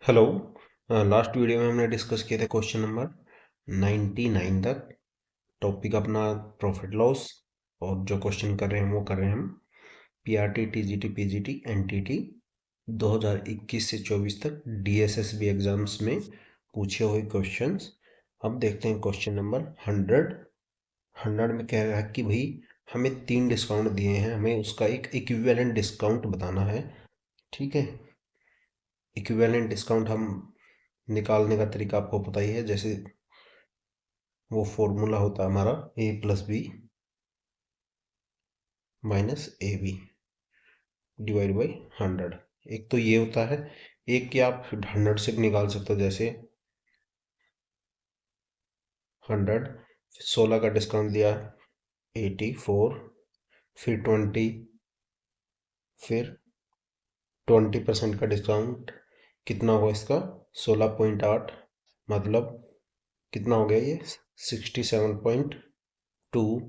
Hello. Last video में हमने discuss किए थे क्वेश्चन नंबर 99 तक। टॉपिक अपना प्रॉफिट लॉस, और जो क्वेश्चन कर रहे हैं वो कर रहे हैं हम पीआरटी, टीजीटी, पीजीटी, एनटीटी 2021 से 24 तक डीएसएसबी एग्जाम्स में पूछे हुए क्वेश्चंस। अब देखते हैं क्वेश्चन नंबर 100 में कह रहा है कि भाई हमें 3 डिस्काउंट दिए हैं, हमें उसका एक इक्विवेलेंट डिस्काउंट बताना है। ठीक है, इक्विवेलेंट डिस्काउंट हम निकालने का तरीका आपको पता ही है। जैसे वो फॉर्मूला होता है हमारा A plus B minus A B divide by 100। एक तो ये होता है, एक कि आप 100 से भी निकाल सकते हो। जैसे 100, 16 का डिस्काउंट दिया 84, फिर 20, फिर 20% का डिस्काउंट कितना हुआ इसका 16.8, मतलब कितना हो गया ये 67.2।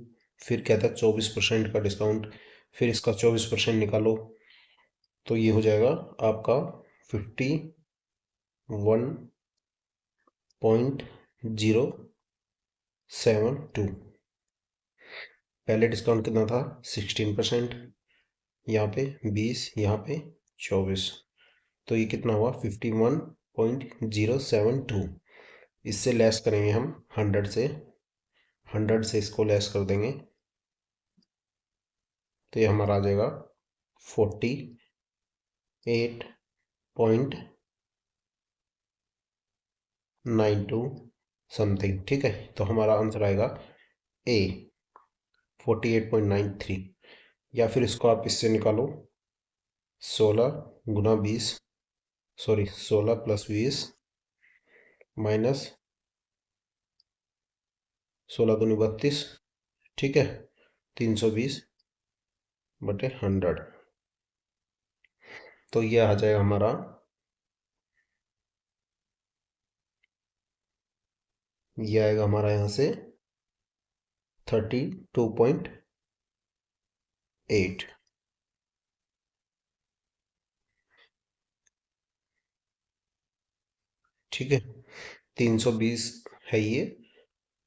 फिर कहता है 24% का डिस्काउंट, फिर इसका 24% निकालो तो ये हो जाएगा आपका 51.072। पहले डिस्काउंट कितना था 16%, यहाँ पे 20, यहाँ पे 24, तो ये कितना हुआ 51.072। इससे लेस करेंगे हम 100 से इसको लेस कर देंगे तो ये हमारा आ जाएगा 48.92 समथिंग। ठीक है, तो हमारा आंसर आएगा ए 48.93। या फिर इसको आप इससे निकालो 16 प्लस 20 माइनस 16 दूनी 32। ठीक है, 320/100, तो ये आ जाएगा हमारा ये आएगा हमारा यहाँ से 32.8। ठीक है, 320 है ये,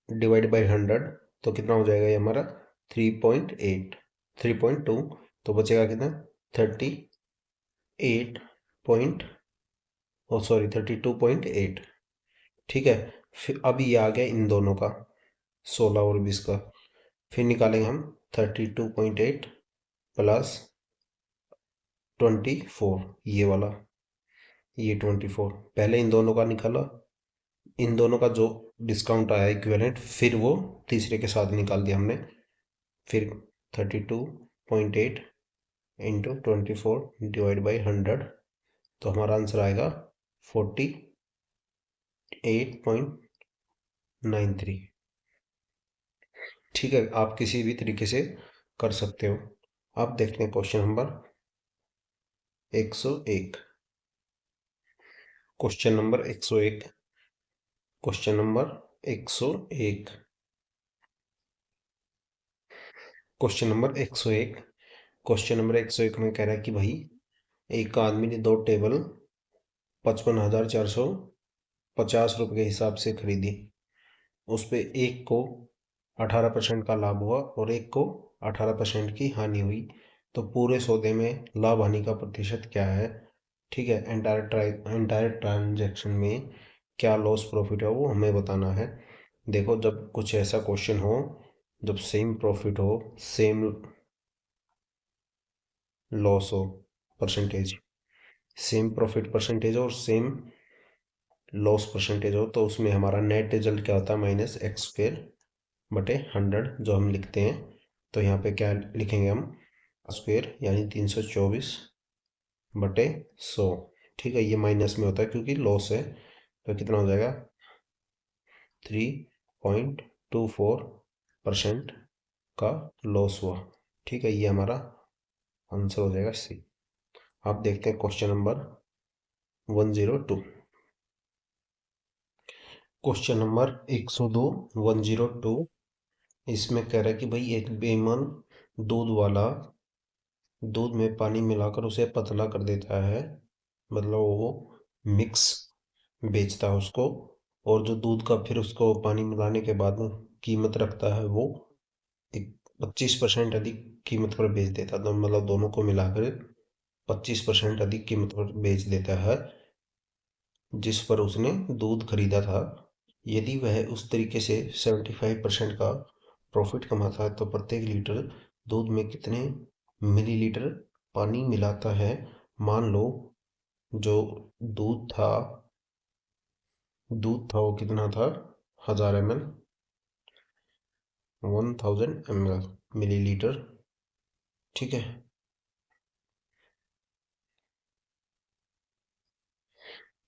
डिवाइड बाई 100, तो कितना हो जाएगा ये हमारा 3.8, 3.2, तो बचेगा कितना 38 सॉरी 32.8। ठीक है, फिर अब ये आ गया इन दोनों का 16 और 20 का, फिर निकालेंगे हम 32.8 प्लस 24, ये वाला, ये 24। पहले इन दोनों का निकाला, इन दोनों का जो डिस्काउंट आया इक्विवेलेंट, फिर वो तीसरे के साथ निकाल दिया हमने। फिर 32.8 इंटू 24 डिवाइड बाई 100, तो हमारा आंसर आएगा 48.93। ठीक है, आप किसी भी तरीके से कर सकते हो। अब देखते हैं question number 101। Question number 101, question number 101, question number 101, question number 101 में कह रहा है कि भाई एक आदमी ने 2 टेबल 55,450 रुपये के हिसाब से खरीदी। उस पे एक को 18% का लाभ हुआ और एक को 18% की हानि हुई, तो पूरे सौदे में लाभ हानि का प्रतिशत क्या है। ठीक है, एंटायर ट्रांजैक्शन में क्या लॉस प्रॉफिट है वो हमें बताना है। देखो, जब कुछ ऐसा क्वेश्चन हो, जब सेम प्रॉफिट हो, सेम लॉस हो परसेंटेज, सेम प्रॉफिट परसेंटेज और सेम लॉस परसेंटेज हो, तो उसमें हमारा नेट रिजल्ट क्या होता है -x² जो हम लिखते हैं। तो यहाँ पे क्या लिखेंगे हम स्क्वेयर, यानी 324/100। ठीक है, ये माइनस में होता है क्योंकि लॉस है, तो कितना हो जाएगा 3.24% का लॉस हुआ। ठीक है, ये हमारा आंसर हो जाएगा सी। आप देखते हैं क्वेश्चन नंबर 102। क्वेश्चन नंबर 102, 102, इसमें कह रहा है कि भाई एक बेईमान दूध वाला दूध में पानी मिलाकर उसे पतला कर देता है, मतलब वो मिक्स बेचता है उसको, और जो दूध का फिर उसको पानी मिलाने के बाद कीमत रखता है वो 25% अधिक कीमत पर बेच देता है। तो मतलब दोनों को मिलाकर 25% अधिक कीमत पर बेच देता है जिस पर उसने दूध खरीदा था। यदि वह उस तरीके से 75% का प्रॉफिट कमाता है तो प्रत्येक लीटर दूध में कितने मिलीलीटर पानी मिलाता है। मान लो जो दूध था दूध था वो कितना था, 1000 ml, 1000 ml मिलीलीटर। ठीक है,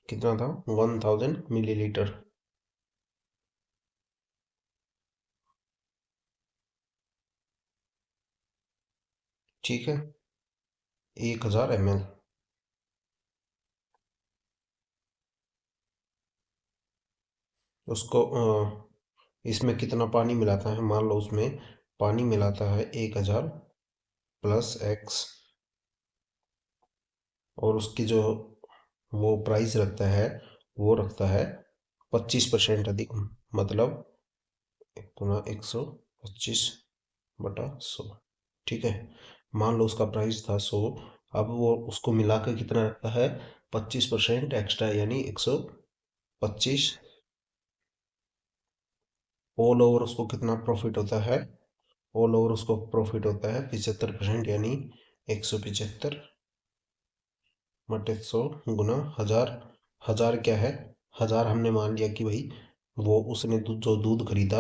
कितना था, 1000 मिलीलीटर। ठीक है, 1000 ml। उसको इसमें कितना पानी मिलाता है, मान लो उसमें पानी मिलाता है 1000 प्लस एक्स, और उसकी जो वो प्राइस रखता है वो रखता है 25% अधिक, मतलब गुना 125/100। ठीक है, मान लो उसका प्राइस था 100, अब वो उसको मिलाकर कितना रखता है, 25% एक्स्ट्रा, यानी 125। ऑल ओवर उसको कितना प्रॉफिट होता है, ऑल ओवर उसको प्रॉफिट होता है 75%, यानी 175/100 गुना 1000। 1000 क्या है, 1000 हमने मान लिया कि भाई वो उसने जो दूध खरीदा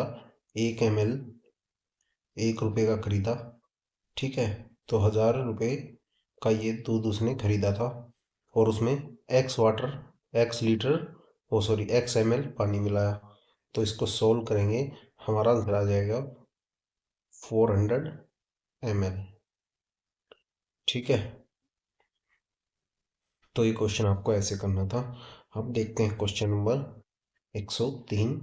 1 ml 1 रुपये का खरीदा। ठीक है, तो 1000 रुपये का ये दूध उसने खरीदा था, और उसमें एक्स वाटर, एक्स लीटर, ओ सॉरी एक्स ml पानी मिलाया। तो इसको सोल्व करेंगे, हमारा आंसर आ जाएगा 400 ml। ठीक है, तो ये क्वेश्चन आपको ऐसे करना था। अब देखते हैं क्वेश्चन नंबर 103।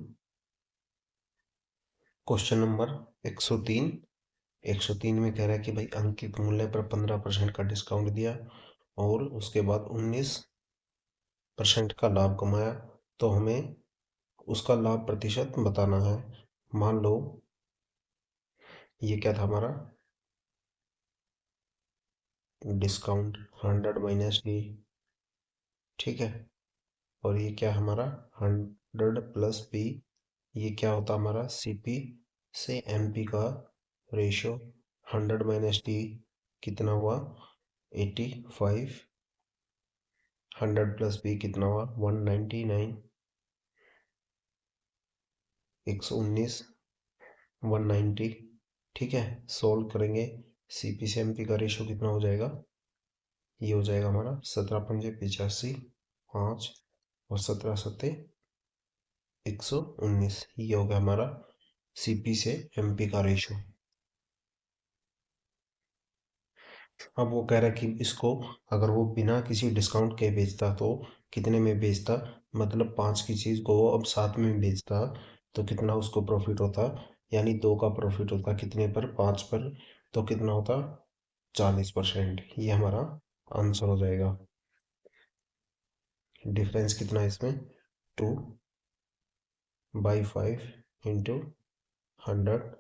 Question number 103। 103 में कह रहा है कि भाई अंकित मूल्य पर 15% का डिस्काउंट दिया और उसके बाद 19% का लाभ कमाया, तो हमें उसका लाभ प्रतिशत बताना है। मान लो ये क्या था हमारा, डिस्काउंट 100 - D। ठीक है, और ये क्या हमारा 100 + B। ये क्या होता हमारा CP से MP का रेशियो। 100 - D कितना हुआ, 85। 100 + B कितना हुआ, 199। 119, 190। ठीक है, सोल्व करेंगे, CP से MP का रेशियो कितना हो जाएगा, ये हो जाएगा हमारा 17×5 = 85, 5 और 17×7 = 119। ये हो गया हमारा CP से MP का रेशियो। अब वो कह रहा है कि इसको अगर वो बिना किसी डिस्काउंट के बेचता तो कितने में बेचता, मतलब 5 की चीज़ को वो अब 7 में बेचता तो कितना उसको प्रॉफिट होता, यानी 2 का प्रॉफिट होता कितने पर, 5 पर, तो कितना होता, 40%। ये हमारा आंसर हो जाएगा। डिफरेंस कितना है इसमें, 2/5 इंटू 100,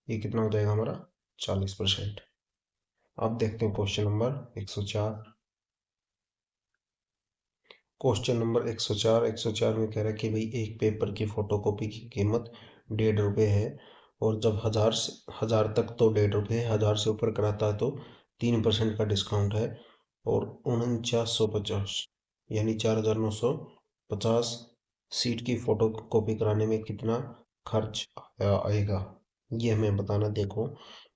ये कितना हो जाएगा हमारा, 40%। अब देखते हैं क्वेश्चन नंबर 104। Question number 104। 104 में कह रहा है कि भाई एक पेपर की फोटोकॉपी की कीमत 1.5 रुपये है, और जब 1000 तक तो 1.5 रुपये है, 1000 से ऊपर कराता है तो 3% का डिस्काउंट है, और 4950 यानी 4950 सीट की फोटो कॉपी कराने में कितना खर्च आएगा, ये हमें बताना। देखो,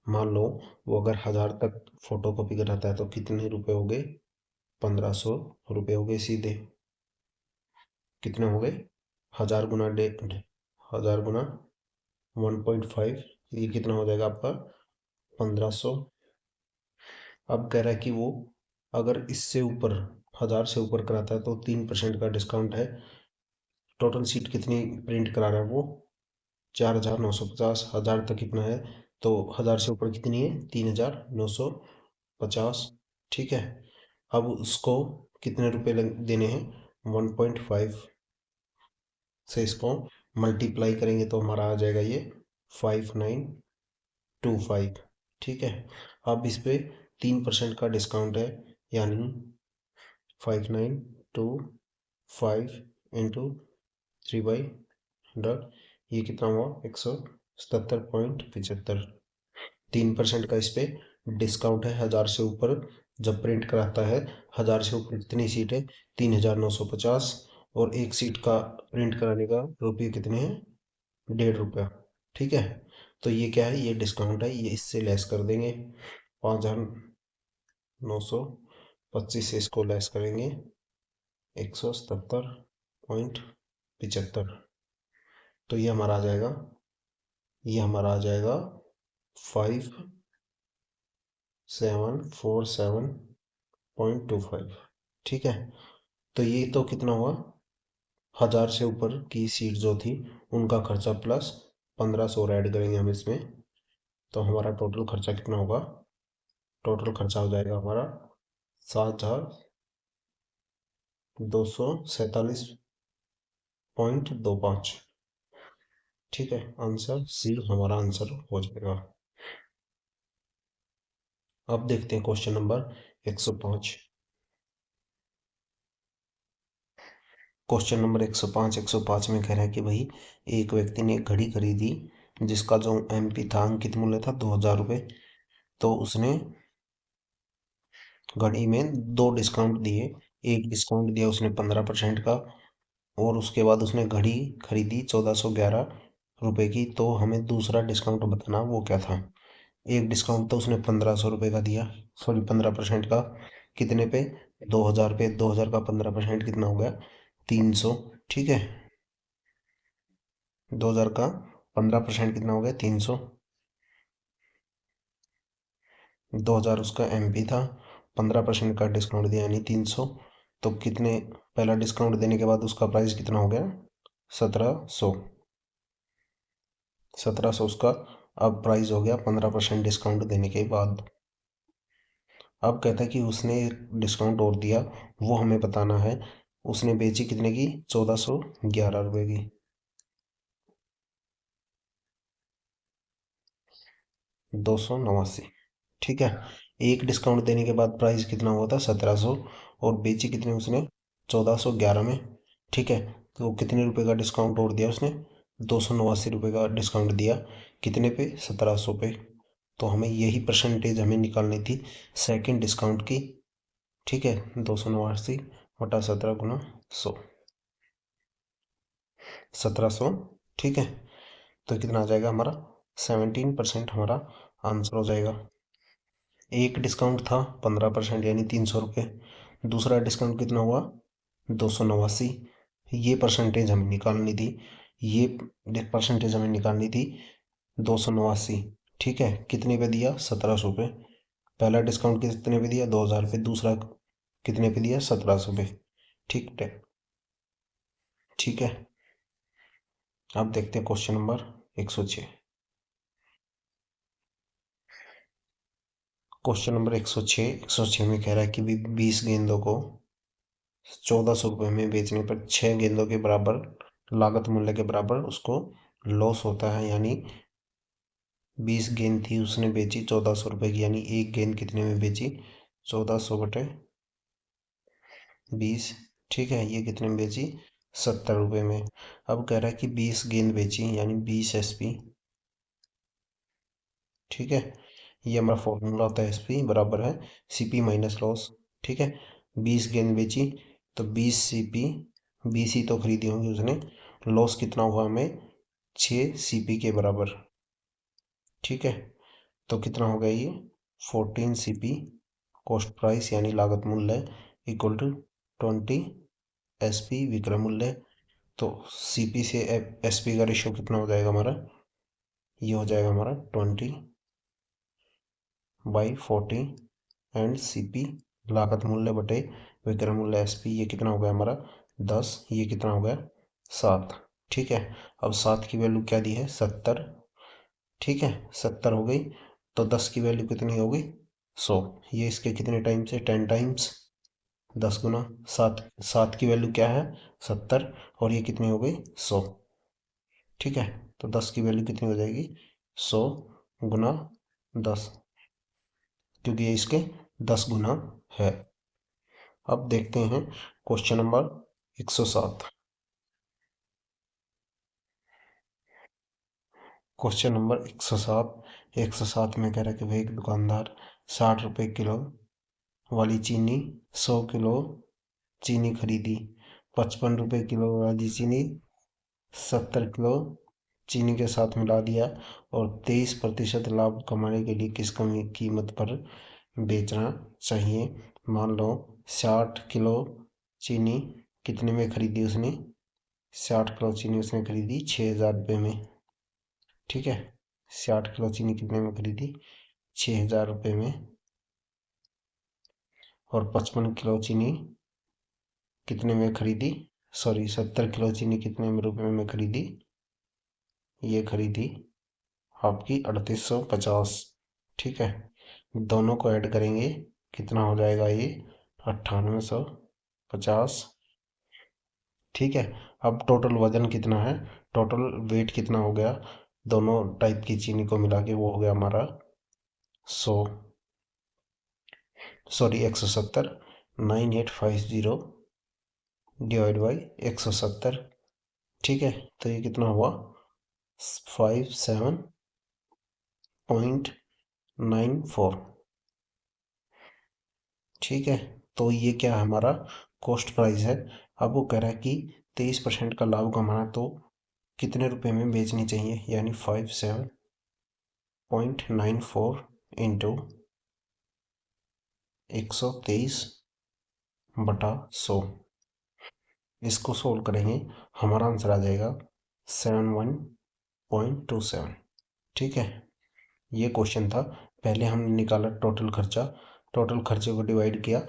मान लो वो अगर 1000 तक फोटो कॉपी कराता है तो कितने रुपए हो गए, 1500 रुपये हो गए सीधे। कितने हो गए, 1000 गुना 1.5, ये कितना हो जाएगा आपका, 1500। अब कह रहा है कि वो अगर इससे ऊपर 1000 से ऊपर कराता है तो 3% का डिस्काउंट है। टोटल सीट कितनी प्रिंट करा रहा है वो, 4950। 1000 तक कितना है, तो 1000 से ऊपर कितनी है, 3950। ठीक है, अब उसको कितने रुपए देने हैं, 1.5 से इसको मल्टीप्लाई करेंगे तो हमारा आ जाएगा ये 5925। ठीक है, अब इस पे 3% का डिस्काउंट है, यानी 5925 इंटू 3/100, ये कितना हुआ 177.75। 3% का इस पे डिस्काउंट है 1000 से ऊपर। जब प्रिंट कराता है 1000 से ऊपर कितनी सीट है, 3950, और एक सीट का प्रिंट कराने का रुपये कितने हैं, 1.5 रुपया। ठीक है, तो ये क्या है, ये डिस्काउंट है, ये इससे लेस कर देंगे। 5925 से इसको लेस करेंगे 177.75, तो ये हमारा आ जाएगा 5747.25। ठीक है, तो ये तो कितना हुआ, 1000 से ऊपर की सीट जो थी उनका खर्चा प्लस 1500 और ऐड करेंगे हम इसमें, तो हमारा टोटल खर्चा कितना होगा, टोटल खर्चा हो जाएगा हमारा 7247.25। ठीक है, आंसर सी हमारा आंसर हो जाएगा। अब देखते हैं क्वेश्चन नंबर 105। क्वेश्चन नंबर 105 में कह रहा है कि भाई एक व्यक्ति ने एक घड़ी खरीदी जिसका जो एमपी था, अंकित मूल्य था 2000 रुपये। तो उसने घड़ी में दो डिस्काउंट दिए। एक डिस्काउंट दिया उसने 15% का, और उसके बाद उसने घड़ी खरीदी 1411 रुपये की। तो हमें दूसरा डिस्काउंट बताना, वो क्या था। एक डिस्काउंट तो उसने 1500 रुपये का दिया, सॉरी 15% का, कितने पे, 2000 पे। 2000 का 15% कितना हो गया, 300। ठीक है, 2000 का 15% कितना हो गया, 300। 2000 उसका एमपी था, 15% का डिस्काउंट दिया यानी 300। तो कितने, पहला डिस्काउंट देने के बाद उसका प्राइस कितना हो गया, 1700। 1700 उसका अब प्राइस हो गया 15% डिस्काउंट देने के बाद। अब कहता है कि उसने डिस्काउंट और दिया, वो हमें बताना है। उसने बेची कितने की, 1411 रुपये की। 289। ठीक है, एक डिस्काउंट देने के बाद प्राइस कितना हुआ था, 1700, और बेची कितने उसने, 1411 में। ठीक है, तो कितने रुपए का डिस्काउंट और दिया उसने, 289 रुपये का डिस्काउंट दिया, कितने पे, 1700 पे। तो हमें यही परसेंटेज हमें निकालनी थी सेकंड डिस्काउंट की। ठीक है, 289/17 × 100, 1700। ठीक है, तो कितना आ जाएगा हमारा, 17% हमारा आंसर हो जाएगा। एक डिस्काउंट था 15% यानी 300 रुपये। दूसरा डिस्काउंट कितना हुआ, 289। ये परसेंटेज हमें निकालनी थी, ये परसेंटेज हमें निकालनी थी 289। ठीक है, कितने पे दिया, 1700 पे। पहला डिस्काउंट कितने पे दिया, 2000 पे। दूसरा कितने पे दिया, 1700 पे। ठीक है, ठीक है। अब देखते हैं क्वेश्चन नंबर 106। क्वेश्चन नंबर 106 में कह रहा है कि 20 गेंदों को 1400 रुपये में बेचने पर 6 गेंदों के बराबर लागत मूल्य के बराबर उसको लॉस होता है। यानी 20 गेंद थी, उसने बेची 1400 रुपये की, यानी एक गेंद कितने में बेची, 1400/20। ठीक है, ये कितने में बेची, 70 रुपये में। अब कह रहा है कि 20 गेंद बेची यानी 20 SP। ठीक है, ये हमारा फॉर्मूला होता है, SP बराबर है CP माइनस लॉस। ठीक है, 20 गेंद बेची तो 20 CP, 20 ही तो खरीदी होंगी उसने। लॉस कितना हुआ हमें, 6 CP के बराबर। ठीक है, तो कितना हो गया ये, 14 CP कॉस्ट प्राइस यानी लागत मूल्य इक्वल टू 20 SP विक्रय मूल्य। तो CP से SP का रेशियो कितना हो जाएगा हमारा, ये हो जाएगा हमारा 20/40, एंड CP लागत मूल्य बटे विक्रय मूल्य SP, ये कितना हो गया हमारा 10, ये कितना हो गया 7। ठीक है, अब 7 की वैल्यू क्या दी है, 70। ठीक है, 70 हो गई, तो 10 की वैल्यू कितनी हो गई, 100। ये इसके कितने टाइम्स है, 10 टाइम्स। 10 गुना 7, 7 की वैल्यू क्या है 70, और ये कितनी हो गई 100। ठीक है, तो 10 की वैल्यू कितनी हो जाएगी 100 गुना 10, क्योंकि ये इसके 10 गुना है। अब देखते हैं क्वेश्चन नंबर 107। Question number 107। 107 में कह रहा है कि भाई एक दुकानदार 60 रुपए किलो वाली चीनी 100 किलो चीनी खरीदी, 55 रुपए किलो वाली चीनी 70 किलो चीनी के साथ मिला दिया और 23% लाभ कमाने के लिए किस कमी कीमत पर बेचना चाहिए। मान लो 60 किलो चीनी कितने में खरीदी उसने, 60 किलो चीनी उसने खरीदी 6,000 रुपये में। ठीक है, 60 किलो चीनी कितने में खरीदी 6,000 रुपये में, और 55 किलो चीनी कितने में खरीदी, सॉरी 70 किलो चीनी कितने में रुपये में खरीदी, ये खरीदी आपकी 3850। ठीक है, दोनों को ऐड करेंगे कितना हो जाएगा ये 9850। ठीक है, अब टोटल वजन कितना है, टोटल वेट कितना हो गया दोनों टाइप की चीनी को मिला के, वो हो गया हमारा 100, सॉरी 170। 9850 divide by 170। ठीक है, तो ये कितना हुआ 57.94। ठीक है, तो ये क्या है हमारा कॉस्ट प्राइस है। अब वो कह रहा है कि 23% का लाभ कमाना, तो कितने रुपए में बेचनी चाहिए, यानी 57.94 इंटू 123/100। इसको सोल्व करेंगे, हमारा आंसर आ जाएगा 71.27। ठीक है, ये क्वेश्चन था। पहले हमने निकाला टोटल खर्चा, टोटल खर्चे को डिवाइड किया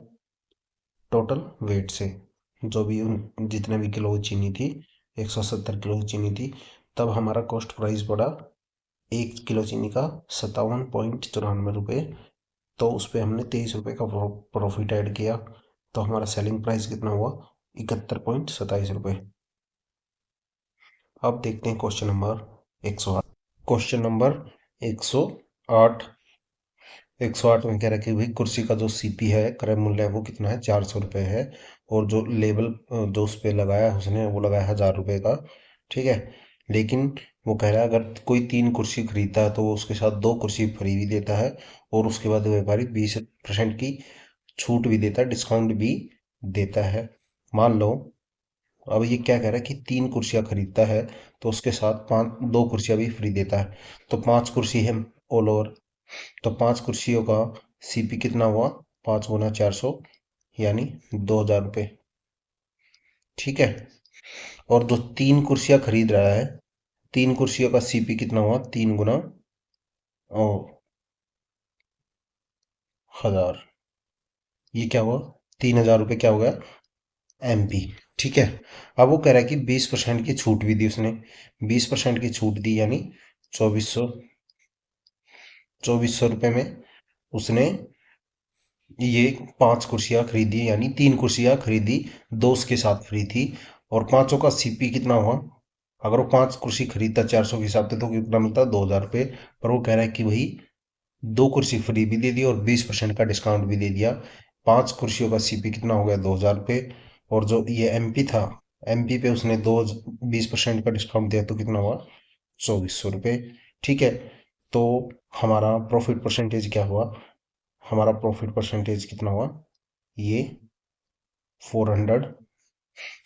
टोटल वेट से, जो भी उन जितने भी किलो चीनी थी 170 किलो चीनी थी, तब हमारा कॉस्ट प्राइस पड़ा 1 किलो चीनी का 57.94 रुपये। तो उस पर हमने 23 रुपये का प्रॉफिट ऐड किया, तो हमारा सेलिंग प्राइस कितना हुआ 71.27 रुपये। अब देखते हैं क्वेश्चन नंबर 108। Question number 108। 108 में कह रहा है कि भाई कुर्सी का जो सीपी है क्रय मूल्य है वो कितना है 400 रुपये है, और जो लेबल जो उस पर लगाया है उसने वो लगाया 1,000 रुपये का। ठीक है, लेकिन वो कह रहा है अगर कोई 3 कुर्सी खरीदता है तो वो उसके साथ 2 कुर्सी फ्री भी देता है, और उसके बाद व्यापारी 20% की छूट भी देता है, डिस्काउंट भी देता है। मान लो अब ये क्या कह रहा है कि 3 कुर्सियां खरीदता है तो उसके साथ 2 कुर्सियां भी फ्री देता है, तो 5 कुर्सी है ऑल ओवर, तो 5 कुर्सियों का सीपी कितना हुआ 5 गुना 400, यानी 2,000 रुपये। ठीक है, और जो 3 कुर्सियां खरीद रहा है, 3 कुर्सियों का सीपी कितना हुआ 3 गुना 1,000, ये क्या हुआ 3,000 रुपये क्या हो गया एमपी। ठीक है, अब वो कह रहा है कि 20% की छूट भी दी उसने, 20% की छूट दी, यानी 2400 रुपये में उसने ये 5 कुर्सियां खरीदी, यानी 3 कुर्सियां खरीदी, 2 उसके साथ फ्री थी, और पांचों का सीपी कितना हुआ, अगर वो 5 कुर्सी खरीदता 400 के हिसाब से तो कितना मिलता 2,000 रुपये। पर वो कह रहा है कि वही 2 कुर्सी फ्री भी दे दी और 20% का डिस्काउंट भी दे दिया, 5 कुर्सियों का सीपी कितना हो गया 2,000 रुपये, और जो ये एमपी था, एमपी पे उसने 20% का डिस्काउंट दिया तो कितना हुआ 2,400 रुपये। ठीक है, तो हमारा प्रॉफिट परसेंटेज क्या हुआ, हमारा प्रॉफिट परसेंटेज कितना हुआ, ये 400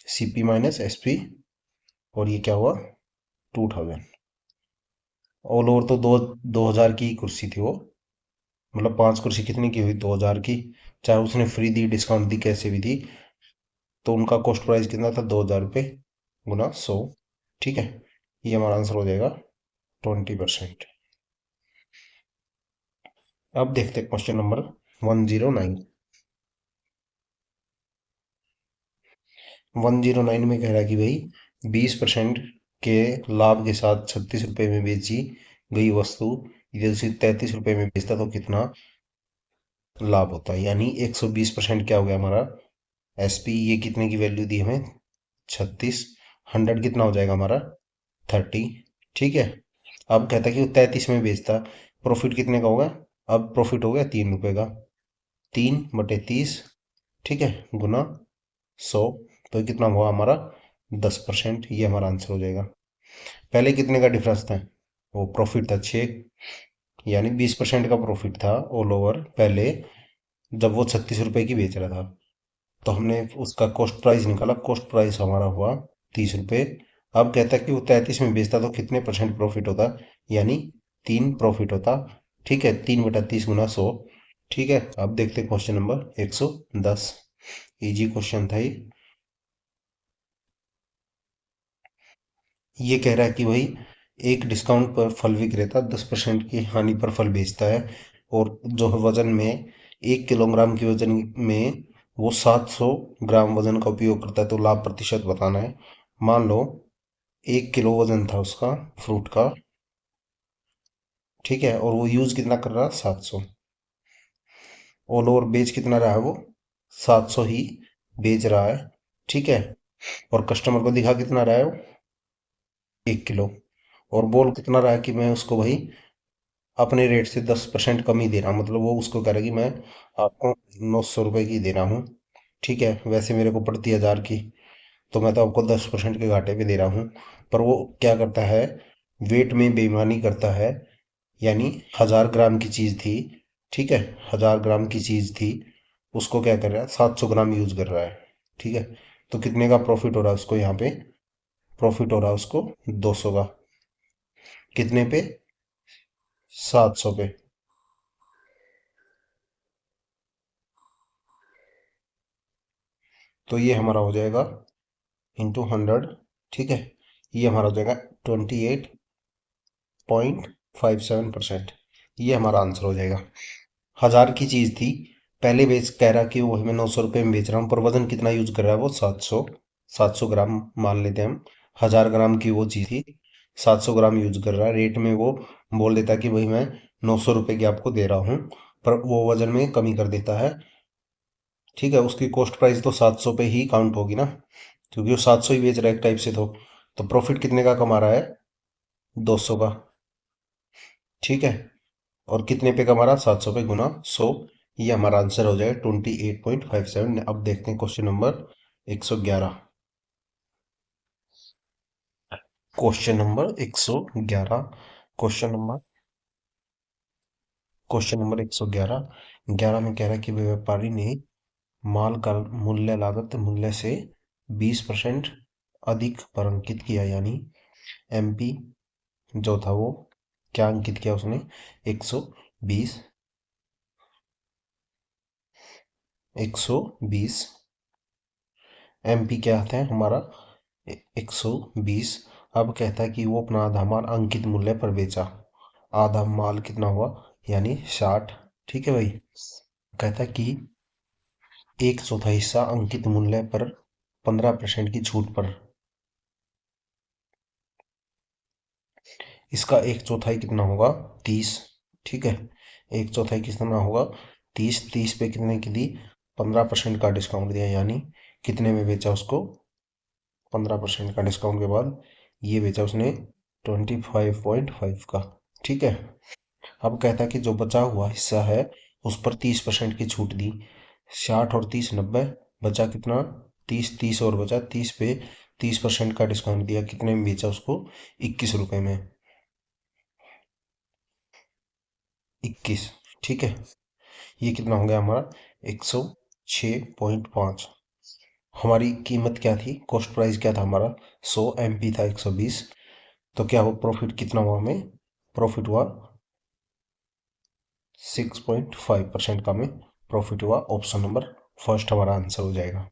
सीपी माइनस एसपी, और ये क्या हुआ 2,000। ऑल ओवर तो 2,000 की कुर्सी थी वो, मतलब 5 कुर्सी कितने की हुई 2,000 की, चाहे उसने फ्री दी डिस्काउंट दी कैसे भी दी, तो उनका कॉस्ट प्राइस कितना था 2,000 रुपये गुना 100। ठीक है, ये हमारा आंसर हो जाएगा 20%। अब देखते हैं क्वेश्चन नंबर 109। 109 में कह रहा है कि भाई 20% के लाभ के साथ 36 रुपये में बेची गई वस्तु यदि उसे 33 रुपये में बेचता तो कितना लाभ होता है, यानी 120% क्या हो गया हमारा SP ये कितने की वैल्यू दी हमें 36, 100 कितना हो जाएगा हमारा 30। ठीक है। अब कहता है कि वो 33 में बेचता, प्रॉफिट कितने का होगा, अब प्रॉफिट हो गया 3 रुपए का, 3/30, ठीक है, गुना 100, तो ये कितना हुआ हमारा 10%, ये हमारा आंसर हो जाएगा। पहले कितने का डिफरेंस था, वो प्रॉफिट था 6, यानी 20% का प्रॉफिट था ऑल ओवर पहले, जब वो 36 रुपए की बेच रहा था। तो हमने उसका कॉस्ट प्राइस निकाला, कॉस्ट प्राइस हमारा हुआ 30 रुपये। अब कहता है कि वो 33 में बेचता तो कितने परसेंट प्रॉफिट होता, यानी 3 प्रॉफिट होता। ठीक है, 3/30 गुना 100। ठीक है, अब देखते हैं क्वेश्चन नंबर 110। इजी क्वेश्चन था ये। ये कह रहा है कि भाई एक डिस्काउंट पर फल विक्रेता 10% की हानि पर फल बेचता है, और जो है वजन में 1 किलोग्राम की वजन में वो 700 ग्राम वजन का उपयोग करता है, तो लाभ प्रतिशत बताना है। मान लो 1 किलो वजन था उसका फ्रूट का, ठीक है, और वो यूज कितना कर रहा है 700, ऑल ओवर बेच कितना रहा है वो 700 ही बेच रहा है। ठीक है, और कस्टमर को दिखा कितना रहा है वो 1 किलो, और बोल कितना रहा है कि मैं उसको भाई अपने रेट से 10% कम ही दे रहा हूँ, मतलब वो उसको कह रहा है कि मैं आपको 900 रुपये की दे रहा हूँ। ठीक है, वैसे मेरे को पड़ती 1000 की, तो मैं तो आपको 10% के घाटे पे दे रहा हूँ। पर वो क्या करता है, वेट में बेईमानी करता है, यानी 1000 ग्राम की चीज़ थी, ठीक है, 1000 ग्राम की चीज़ थी, उसको क्या कर रहा है 700 ग्राम यूज कर रहा है। ठीक है, तो कितने का प्रॉफिट हो रहा है उसको, यहाँ पे प्रॉफिट हो रहा है उसको 200 का, कितने पे 700 पे। तो ये हमारा हो जाएगा इंटू 100, ठीक है, ये हमारा हो जाएगा 28.57%, ये हमारा आंसर हो जाएगा। 1000 की चीज़ थी, पहले बेच कह रहा कि वही मैं 900 रुपये में बेच रहा हूँ, पर वजन कितना यूज कर रहा है वो 700 मान लेते हैं हम। 1000 ग्राम की वो चीज़ थी, 700 ग्राम यूज कर रहा है, रेट में वो बोल देता कि भाई मैं 900 रुपये की आपको दे रहा हूँ, पर वो वजन में कमी कर देता है। ठीक है, उसकी कॉस्ट प्राइस तो 700 पे ही काउंट होगी ना, क्योंकि वो 700 ही बेच रहा है एक टाइप से, तो प्रॉफिट कितने का कमा रहा है 200 का। ठीक है, और कितने पे कमा रहा 700 पे गुना 100, ये हमारा आंसर हो जाएगा 28.57। अब देखते हैं question number 111। Question number 111, question number question number 111। 11 में कह रहा है कि व्यापारी ने माल का मूल्य लागत मूल्य से 20% अधिक पर अंकित किया, यानी MP जो था वो क्या अंकित किया उसने 120, 120 MP क्या आता है हमारा 120। अब कहता है कि वो अपना आधा माल अंकित मूल्य पर बेचा, आधा माल कितना हुआ, यानी 60। ठीक है भाई, कहता है कि एक चौथा हिस्सा अंकित मूल्य पर 15% की छूट पर, इसका एक चौथाई कितना होगा 30। ठीक है, एक चौथाई कितना होगा 30, 30 पे कितने की दी 15% का डिस्काउंट दिया, यानी कितने में बेचा उसको 15% का डिस्काउंट के बाद ये बेचा उसने 25.5 का। ठीक है, अब कहता है कि जो बचा हुआ हिस्सा है उस पर 30% की छूट दी, 60 और 30 90, बचा कितना 30, 30 और बचा 30 पे 30% का डिस्काउंट दिया, कितने में बेचा उसको 21 रुपए में, 21। ठीक है, ये कितना हो गया हमारा 106.5। हमारी कीमत क्या थी, कॉस्ट प्राइस क्या था हमारा 100, MP था 120, तो क्या हो प्रॉफिट कितना हुआ हमें, प्रॉफिट हुआ 6.5% का में प्रॉफिट हुआ। ऑप्शन नंबर फर्स्ट हमारा आंसर हो जाएगा।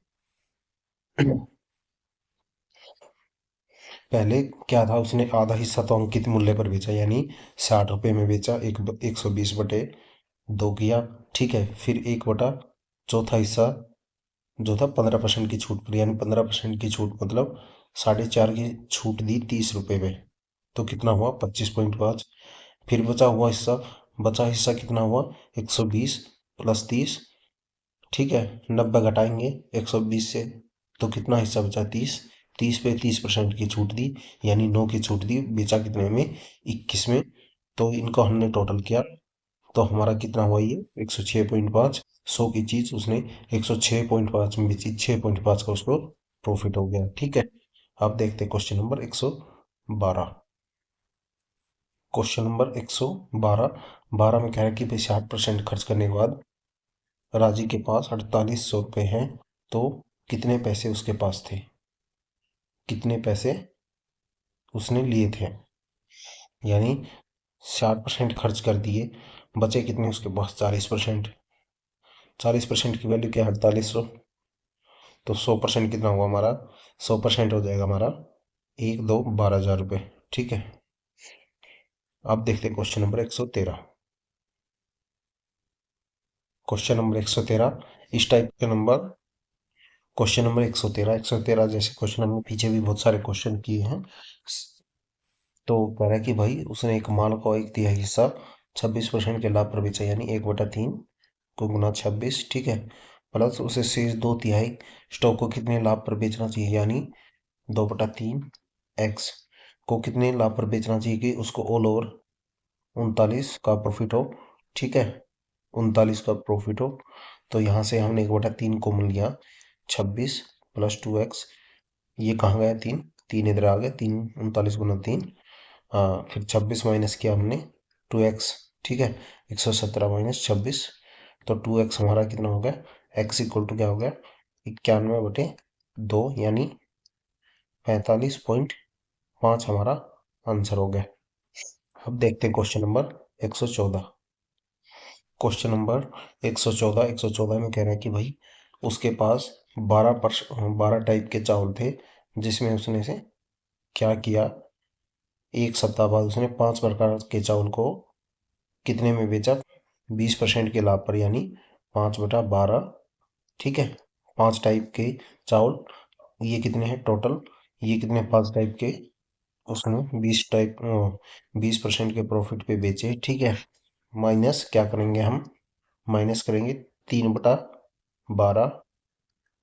पहले क्या था, उसने आधा हिस्सा तो अंकित मूल्य पर बेचा, यानी 60 रुपये में बेचा, 120/2 किया। ठीक है, फिर 1 बटा चौथा हिस्सा जो था 15% की छूट पर, यानी 15% की छूट मतलब 4.5 की छूट दी 30 रुपये में, तो कितना हुआ 25.5। फिर बचा हिस्सा कितना हुआ 120 प्लस 30, ठीक है, 90 घटाएंगे 120 से तो कितना हिस्सा बचा? 30। 30 पे 30% की छूट दी, यानी 9 की छूट दी, बेचा कितने में? 21 में। तो इनको हमने टोटल किया तो हमारा कितना हुआ? ये 106.5। 100 की चीज उसने 106.5 में बेची, 6.5 का उसको प्रॉफिट हो गया। ठीक है, अब देखते हैं क्वेश्चन नंबर 112। Question number 112। 12 में कह रहा है कि भाई 60% खर्च करने के बाद राजी के पास 4800 रुपये हैं, तो कितने पैसे उसके पास थे? कितने पैसे उसने लिए थे? यानी 60% खर्च कर दिए, बचे कितने उसके पास? 40%। 40% की वैल्यू क्या है? 4800। तो 100% कितना हुआ हमारा? 100% हो जाएगा हमारा 12,000 रुपये। ठीक है, अब देखते हैं क्वेश्चन नंबर 113। क्वेश्चन नंबर 113 इस टाइप के नंबर। क्वेश्चन नंबर 113, 113 जैसे क्वेश्चन हमने पीछे भी बहुत सारे क्वेश्चन किए हैं। तो कह रहा है कि भाई उसने एक माल का 1/3 हिस्सा 26% के लाभ पर बेचा, यानी 1/3 को गुना 26। ठीक है, प्लस उसे शेष 2/3 स्टॉक को कितने लाभ पर बेचना चाहिए? यानी 2/3 एक्स को कितने लाभ पर बेचना चाहिए कि उसको ऑल ओवर 39 का प्रॉफिट हो। ठीक है, 39 का प्रॉफिट हो। तो यहाँ से हमने 1/3 कॉमन लिया, 26 प्लस 2x। ये कहाँ गया? 3, 3 इधर आ गया, 3 39 गुना 3। हाँ, फिर 26 माइनस किया हमने 2x। ठीक है, 117 माइनस 26, तो 2x हमारा कितना हो गया? x इक्वल टू क्या हो गया? 91/2, यानी 45.5 हमारा आंसर हो गया। अब देखते हैं क्वेश्चन नंबर 114। क्वेश्चन नंबर 114, 114 में कह रहा है कि भाई उसके पास 12 टाइप के चावल थे, जिसमें उसने से क्या किया? एक सप्ताह बाद उसने 5 प्रकार के चावल को कितने में बेचा? 20% के लाभ पर, यानी 5/12। ठीक है, 5 टाइप के चावल, ये कितने हैं टोटल? ये कितने? 5 टाइप के उसने 20% के प्रॉफिट पे बेचे। ठीक है, माइनस क्या करेंगे हम? माइनस करेंगे 3/12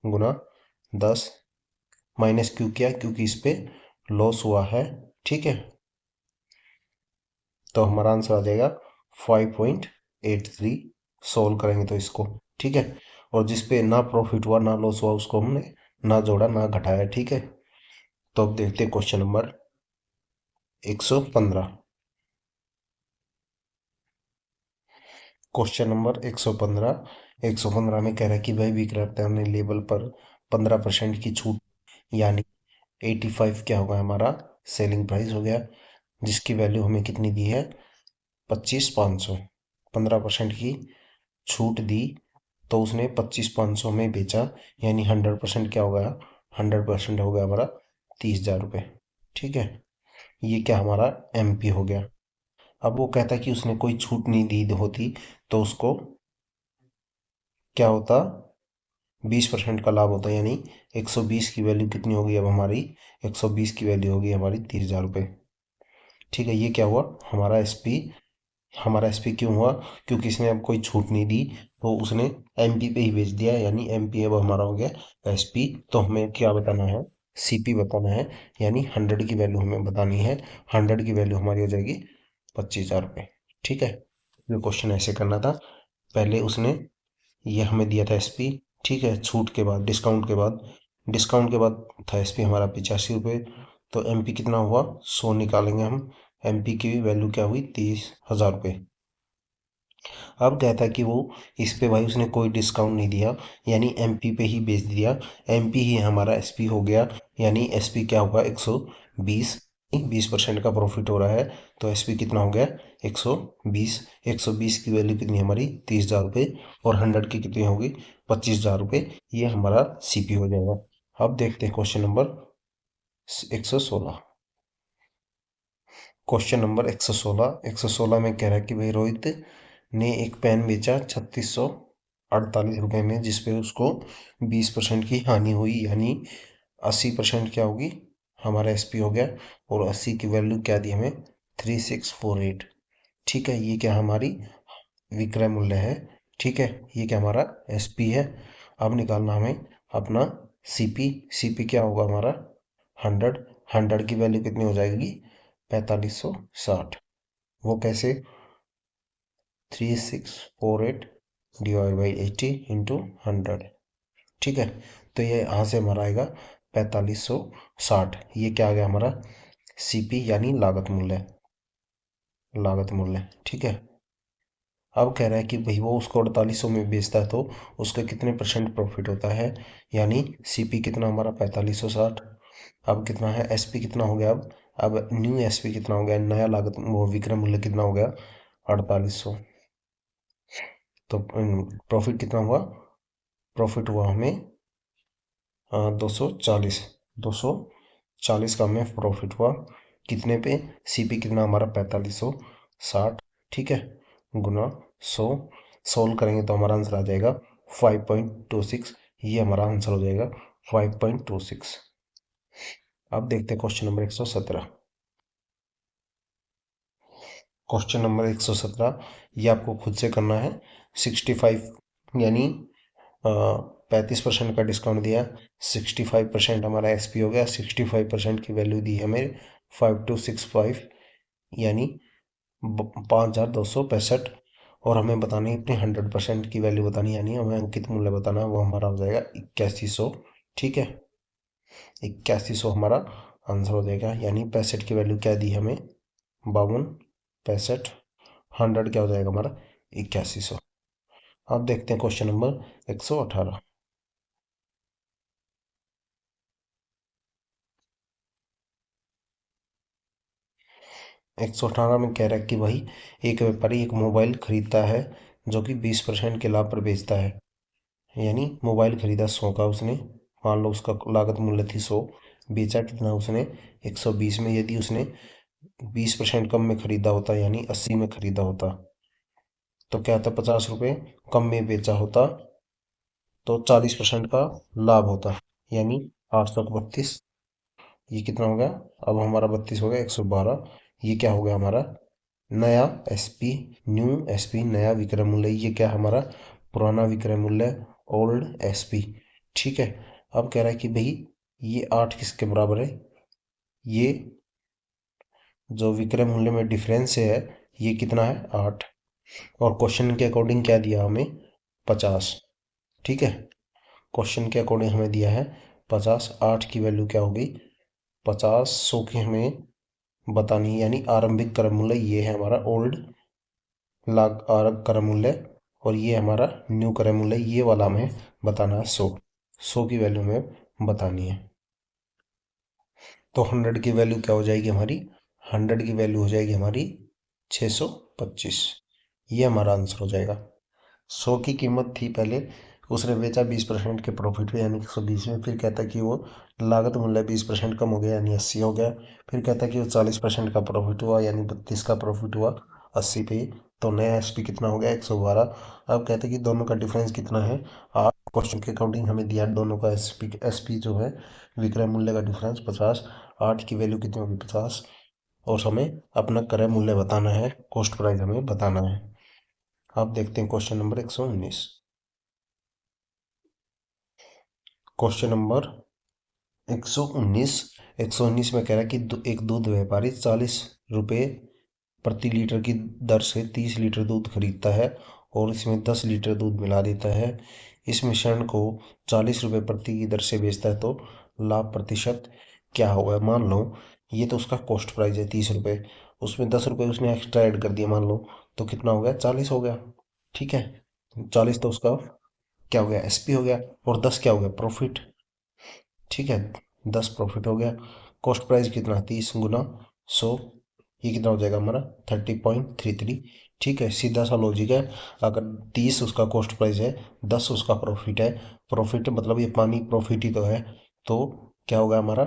गुना 10। माइनस क्यों किया? क्योंकि इस पे लॉस हुआ है। ठीक है, तो हमारा आंसर आ जाएगा 5.83। सोल्व करेंगे तो इसको। ठीक है, और जिस पे ना प्रॉफिट हुआ ना लॉस हुआ उसको हमने ना जोड़ा ना घटाया। ठीक है, तो अब देखते हैं क्वेश्चन नंबर 115। Question number 115। 115 में कह रहा है कि भाई विक्रेता ने लेबल पर 15% की छूट, यानी 85 क्या होगा हमारा? सेलिंग प्राइस हो गया, जिसकी वैल्यू हमें कितनी दी है? 25,500। 15% की छूट दी तो उसने 25,500 में बेचा, यानी 100% क्या हो गया? 100% हो गया हमारा 30,000 रुपये। ठीक है, ये क्या हमारा MP हो गया। अब वो कहता है कि उसने कोई छूट नहीं दी होती तो उसको क्या होता? 20% का लाभ होता, यानी 120 की वैल्यू कितनी होगी अब हमारी? 120 की वैल्यू होगी हमारी 30,000 रुपये। ठीक है, ये क्या हुआ? हमारा SP क्यों हुआ? क्योंकि इसने अब कोई छूट नहीं दी, तो उसने MP पे ही बेच दिया, यानी MP अब हमारा हो गया SP। तो हमें क्या बताना है? CP बताना है, यानी 100 की वैल्यू हमें बतानी है। 100 की वैल्यू हमारी हो जाएगी 25,000 रुपये। ठीक है, ये क्वेश्चन ऐसे करना था। पहले उसने ये हमें दिया था SP। ठीक है, छूट के बाद, डिस्काउंट के बाद था SP हमारा 85 रुपये। तो MP कितना हुआ? 100 निकालेंगे हम। MP की वैल्यू क्या हुई? 30,000 रुपये। अब कहता है कि वो इस पे भाई उसने कोई डिस्काउंट नहीं दिया, यानी MP पे ही बेच दिया। MP ही हमारा SP हो गया, यानी SP क्या होगा? 120। 20% का प्रॉफिट हो रहा है, तो SP कितना हो गया? 120। 120 की वैल्यू कितनी हमारी? 30,000 रुपये, और 100 की कितनी होगी? 25,000 रुपये। ये हमारा CP हो जाएगा। अब देखते हैं क्वेश्चन नंबर 116। Question number 116। 116 में कह रहा है कि भाई रोहित ने एक पेन बेचा 3648 रुपये में, जिसपे उसको 20% की हानि हुई, यानी 80% क्या होगी? हमारा SP हो गया, और 80 की वैल्यू क्या दी हमें? 3648। ठीक है, ये क्या हमारी विक्रय मूल्य है। ठीक है, ये क्या हमारा एसपी है। अब निकालना हमें अपना सीपी। सीपी क्या होगा हमारा 100। 100 की वैल्यू कितनी हो जाएगी 4560। वो कैसे 3648 डिवाइड बाई 80 इंटू 100। ठीक है, तो ये यहाँ से हमारा आएगा 4560। ये क्या आ गया हमारा सीपी यानी लागत मूल्य। लागत मूल्य ठीक है। अब कह रहा है कि भाई वो उसको 4800 में बेचता है तो उसका कितने परसेंट प्रॉफिट होता है, यानी सीपी कितना हमारा 4560। अब कितना है एसपी कितना हो गया अब न्यू एसपी कितना हो गया, नया लागत वो विक्रय मूल्य कितना हो गया 4800। तो प्रॉफिट कितना हुआ, प्रॉफिट हुआ हमें 240। 240 का हमें प्रॉफिट हुआ कितने पे, सीपी कितना हमारा 4560। ठीक है, गुना 100 सोल्व करेंगे तो हमारा आंसर आ जाएगा 5.26। ये हमारा आंसर हो जाएगा 5.26। अब देखते हैं क्वेश्चन नंबर 117। क्वेश्चन नंबर 117 ये आपको खुद से करना है। 65 यानी 35% का डिस्काउंट दिया, 65% हमारा एसपी हो गया। 65% की वैल्यू दी है हमें 5265 यानी 5265। और हमें बतानी है अपनी 100% की वैल्यू बतानी, यानी हमें अंकित मूल्य बताना है, वो हमारा हो जाएगा 8100। ठीक है, 8100 हमारा आंसर हो जाएगा। यानी 65 की वैल्यू क्या दी हमें 52 65। 100 क्या हो जाएगा हमारा 8100। अब देखते हैं क्वेश्चन नंबर 118। 118 में कह रहा है कि भाई एक व्यापारी एक मोबाइल खरीदता है जो कि 20% के लाभ पर बेचता है। यानी मोबाइल खरीदा 100 का उसने, मान लो उसका लागत मूल्य थी 100, बेचा कितना उसने 120 में। यदि उसने 20% कम में खरीदा होता यानी 80 में खरीदा होता तो क्या होता, 50 रुपये कम में बेचा होता तो 40% का लाभ होता, यानी 832। ये कितना हो गया, अब हमारा 32 हो गया 112। ये क्या हो गया हमारा नया एसपी, न्यू एसपी नया विक्रय मूल्य। ये क्या हमारा पुराना विक्रय मूल्य ओल्ड एसपी। ठीक है, अब कह रहा है कि भाई ये 8 किसके बराबर है, ये जो विक्रय मूल्य में डिफरेंस है ये कितना है 8। और क्वेश्चन के अकॉर्डिंग क्या दिया हमें 50। ठीक है, क्वेश्चन के अकॉर्डिंग हमें दिया है 50। 8 की वैल्यू क्या होगी 50 100 की हमें बतानी है, यानी आरंभिक क्रम मूल्य ये है हमारा ओल्ड लाग आरक क्रम मूल्य, और ये हमारा न्यू क्रम मूल्य ये वाला हमें बताना है 100। 100 की वैल्यू हमें बतानी है। तो 100 की वैल्यू क्या हो जाएगी हमारी, 100 की वैल्यू हो जाएगी हमारी 625। ये हमारा आंसर हो जाएगा। 100 की कीमत थी पहले, उसने बेचा 20% के प्रॉफिट पे यानी 120 में। फिर कहता कि वो लागत मूल्य 20% कम हो गया यानी 80 हो गया। फिर कहता कि वो 40% का प्रॉफिट हुआ यानी 32 का प्रॉफिट हुआ 80 पे। तो नया एसपी कितना हो गया 112। अब कहते कि दोनों का डिफरेंस कितना है, आप क्वेश्चन के अकॉर्डिंग हमें दिया दोनों का एसपी जो है विक्रय मूल्य का डिफरेंस 50। 8 की वैल्यू कितनी होगी 50, और हमें अपना क्रय मूल्य बताना है, कॉस्ट प्राइस हमें बताना है। अब देखते हैं क्वेश्चन नंबर 119। Question number 119। 119 में कह रहा है कि एक दूध व्यापारी 40 रुपये प्रति लीटर की दर से 30 लीटर दूध खरीदता है और इसमें 10 लीटर दूध मिला देता है। इस मिश्रण को 40 रुपये प्रति की दर से बेचता है तो लाभ प्रतिशत क्या होगा। मान लो ये तो उसका कॉस्ट प्राइस है 30 रुपये, उसमें 10 रुपये उसने एक्स्ट्रा ऐड कर दिया मान लो, तो कितना हो गया 40 हो गया। ठीक है, 40 तो उसका क्या हो गया एसपी हो गया, और 10 क्या हो गया प्रॉफिट। ठीक है, 10 प्रॉफिट हो गया। कॉस्ट प्राइस कितना 30 गुना 100, ये कितना हो जाएगा हमारा 30.33। ठीक है, सीधा सा लॉजिक है। अगर 30 उसका कॉस्ट प्राइस है 10 उसका प्रॉफिट है, प्रॉफिट मतलब ये पानी प्रॉफिट ही तो है, तो क्या होगा हमारा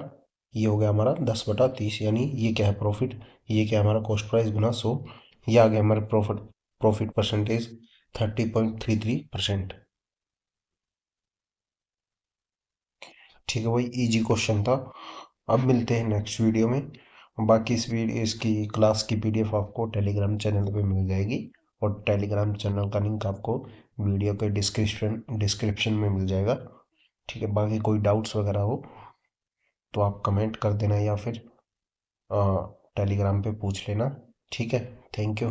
ये हो गया हमारा 10/30, यानी ये क्या है प्रॉफिट, ये क्या है हमारा कॉस्ट प्राइस गुना 100। ये आ गया हमारा प्रॉफिट, प्रॉफिट परसेंटेज 30.33%। ठीक है भाई, इजी क्वेश्चन था। अब मिलते हैं नेक्स्ट वीडियो में। बाकी इस वीडियो इसकी क्लास की पीडीएफ आपको टेलीग्राम चैनल पे मिल जाएगी, और टेलीग्राम चैनल का लिंक आपको वीडियो के डिस्क्रिप्शन में मिल जाएगा। ठीक है, बाकी कोई डाउट्स वगैरह हो तो आप कमेंट कर देना या फिर टेलीग्राम पे पूछ लेना। ठीक है, थैंक यू।